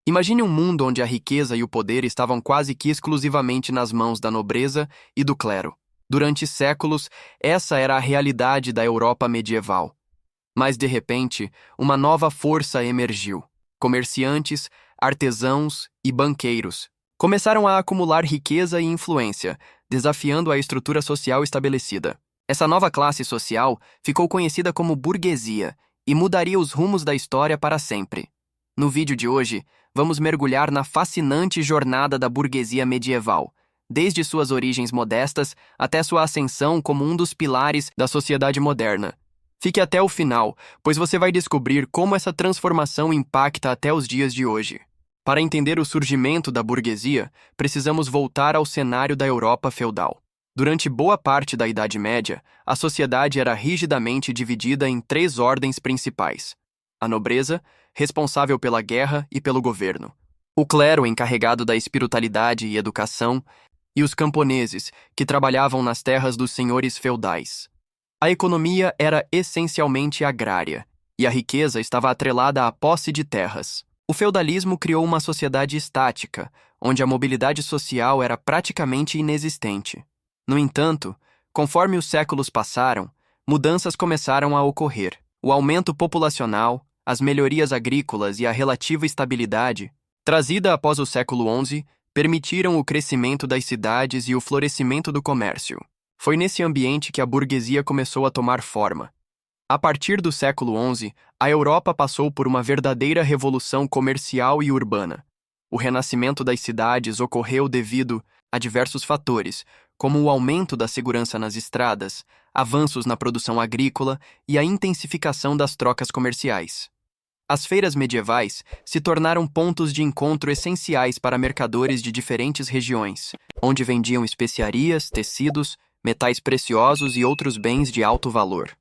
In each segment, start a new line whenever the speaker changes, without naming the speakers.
Imagine um mundo onde a riqueza e o poder estavam quase que exclusivamente nas mãos da nobreza e do clero. Durante séculos, essa era a realidade da Europa medieval. Mas, de repente, uma nova força emergiu. Comerciantes, artesãos e banqueiros começaram a acumular riqueza e influência, desafiando a estrutura social estabelecida. Essa nova classe social ficou conhecida como burguesia e mudaria os rumos da história para sempre. No vídeo de hoje, vamos mergulhar na fascinante jornada da burguesia medieval, desde suas origens modestas até sua ascensão como um dos pilares da sociedade moderna. Fique até o final, pois você vai descobrir como essa transformação impacta até os dias de hoje. Para entender o surgimento da burguesia, precisamos voltar ao cenário da Europa feudal. Durante boa parte da Idade Média, a sociedade era rigidamente dividida em três ordens principais: a nobreza, responsável pela guerra e pelo governo; o clero, encarregado da espiritualidade e educação; e os camponeses, que trabalhavam nas terras dos senhores feudais. A economia era essencialmente agrária, e a riqueza estava atrelada à posse de terras. O feudalismo criou uma sociedade estática, onde a mobilidade social era praticamente inexistente. No entanto, conforme os séculos passaram, mudanças começaram a ocorrer. O aumento populacional, as melhorias agrícolas e a relativa estabilidade, trazida após o século XI, permitiram o crescimento das cidades e o florescimento do comércio. Foi nesse ambiente que a burguesia começou a tomar forma. A partir do século XI, a Europa passou por uma verdadeira revolução comercial e urbana. O renascimento das cidades ocorreu devido a diversos fatores, como o aumento da segurança nas estradas, avanços na produção agrícola e a intensificação das trocas comerciais. As feiras medievais se tornaram pontos de encontro essenciais para mercadores de diferentes regiões, onde vendiam especiarias, tecidos, metais preciosos e outros bens de alto valor.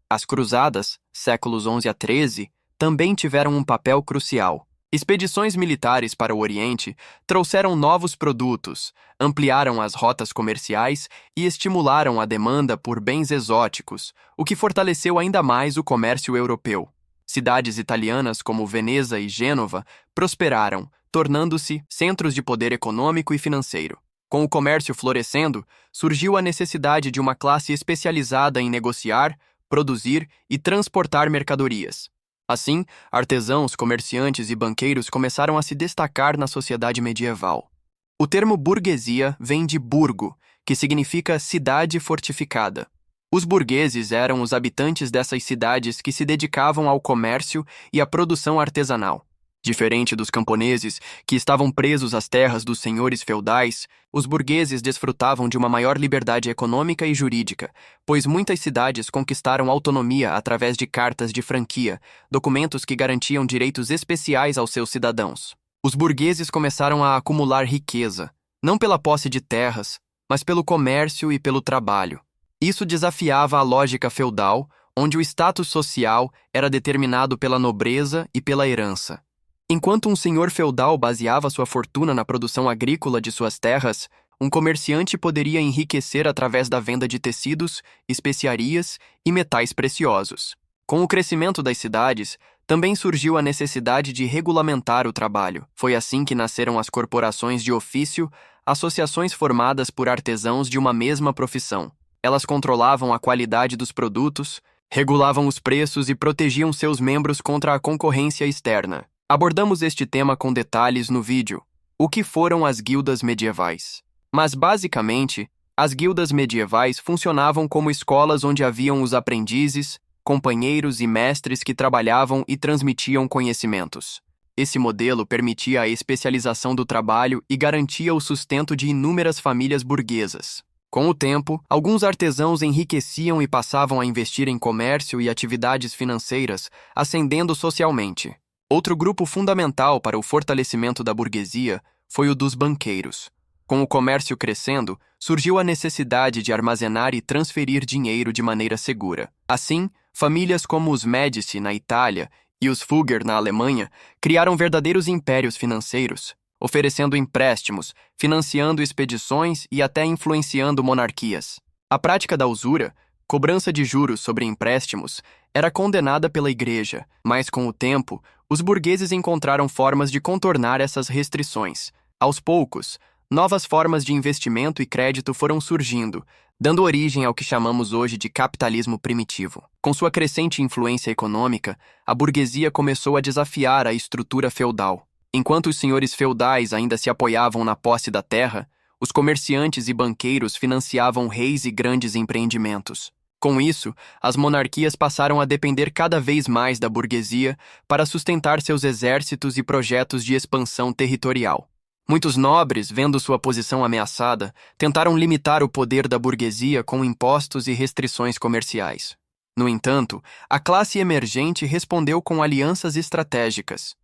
As cruzadas, séculos XI a XIII, também tiveram um papel crucial. Expedições militares para o Oriente trouxeram novos produtos, ampliaram as rotas comerciais e estimularam a demanda por bens exóticos, o que fortaleceu ainda mais o comércio europeu. Cidades italianas como Veneza e Gênova prosperaram, tornando-se centros de poder econômico e financeiro. Com o comércio florescendo, surgiu a necessidade de uma classe especializada em negociar, produzir e transportar mercadorias. Assim, artesãos, comerciantes e banqueiros começaram a se destacar na sociedade medieval. O termo burguesia vem de burgo, que significa cidade fortificada. Os burgueses eram os habitantes dessas cidades que se dedicavam ao comércio e à produção artesanal. Diferente dos camponeses, que estavam presos às terras dos senhores feudais, os burgueses desfrutavam de uma maior liberdade econômica e jurídica, pois muitas cidades conquistaram autonomia através de cartas de franquia, documentos que garantiam direitos especiais aos seus cidadãos. Os burgueses começaram a acumular riqueza, não pela posse de terras, mas pelo comércio e pelo trabalho. Isso desafiava a lógica feudal, onde o status social era determinado pela nobreza e pela herança. Enquanto um senhor feudal baseava sua fortuna na produção agrícola de suas terras, um comerciante poderia enriquecer através da venda de tecidos, especiarias e metais preciosos. Com o crescimento das cidades, também surgiu a necessidade de regulamentar o trabalho. Foi assim que nasceram as corporações de ofício, associações formadas por artesãos de uma mesma profissão. Elas controlavam a qualidade dos produtos, regulavam os preços e protegiam seus membros contra a concorrência externa. Abordamos este tema com detalhes no vídeo, o que foram as guildas medievais. Mas, basicamente, as guildas medievais funcionavam como escolas onde haviam os aprendizes, companheiros e mestres que trabalhavam e transmitiam conhecimentos. Esse modelo permitia a especialização do trabalho e garantia o sustento de inúmeras famílias burguesas. Com o tempo, alguns artesãos enriqueciam e passavam a investir em comércio e atividades financeiras, ascendendo socialmente. Outro grupo fundamental para o fortalecimento da burguesia foi o dos banqueiros. Com o comércio crescendo, surgiu a necessidade de armazenar e transferir dinheiro de maneira segura. Assim, famílias como os Médici na Itália e os Fugger na Alemanha criaram verdadeiros impérios financeiros, oferecendo empréstimos, financiando expedições e até influenciando monarquias. A prática da usura, cobrança de juros sobre empréstimos era condenada pela Igreja, mas com o tempo, os burgueses encontraram formas de contornar essas restrições. Aos poucos, novas formas de investimento e crédito foram surgindo, dando origem ao que chamamos hoje de capitalismo primitivo. Com sua crescente influência econômica, a burguesia começou a desafiar a estrutura feudal. Enquanto os senhores feudais ainda se apoiavam na posse da terra, os comerciantes e banqueiros financiavam reis e grandes empreendimentos. Com isso, as monarquias passaram a depender cada vez mais da burguesia para sustentar seus exércitos e projetos de expansão territorial. Muitos nobres, vendo sua posição ameaçada, tentaram limitar o poder da burguesia com impostos e restrições comerciais. No entanto, a classe emergente respondeu com alianças estratégicas.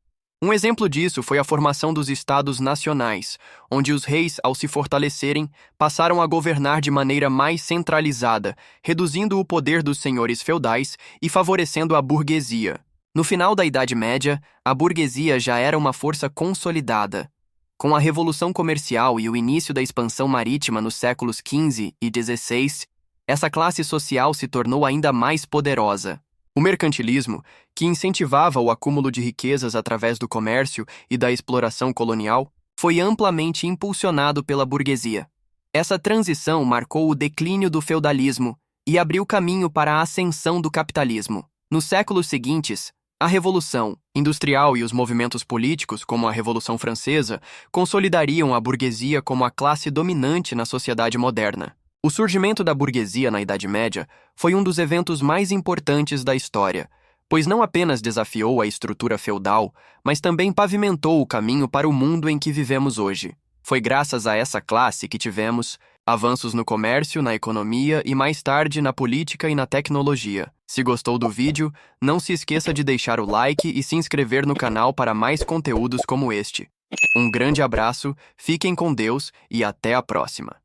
Um exemplo disso foi a formação dos Estados Nacionais, onde os reis, ao se fortalecerem, passaram a governar de maneira mais centralizada, reduzindo o poder dos senhores feudais e favorecendo a burguesia. No final da Idade Média, a burguesia já era uma força consolidada. Com a Revolução Comercial e o início da expansão marítima nos séculos XV e XVI, essa classe social se tornou ainda mais poderosa. O mercantilismo, que incentivava o acúmulo de riquezas através do comércio e da exploração colonial, foi amplamente impulsionado pela burguesia. Essa transição marcou o declínio do feudalismo e abriu caminho para a ascensão do capitalismo. Nos séculos seguintes, a Revolução Industrial e os movimentos políticos, como a Revolução Francesa, consolidariam a burguesia como a classe dominante na sociedade moderna. O surgimento da burguesia na Idade Média foi um dos eventos mais importantes da história, pois não apenas desafiou a estrutura feudal, mas também pavimentou o caminho para o mundo em que vivemos hoje. Foi graças a essa classe que tivemos avanços no comércio, na economia e mais tarde na política e na tecnologia. Se gostou do vídeo, não se esqueça de deixar o like e se inscrever no canal para mais conteúdos como este. Um grande abraço, fiquem com Deus e até a próxima.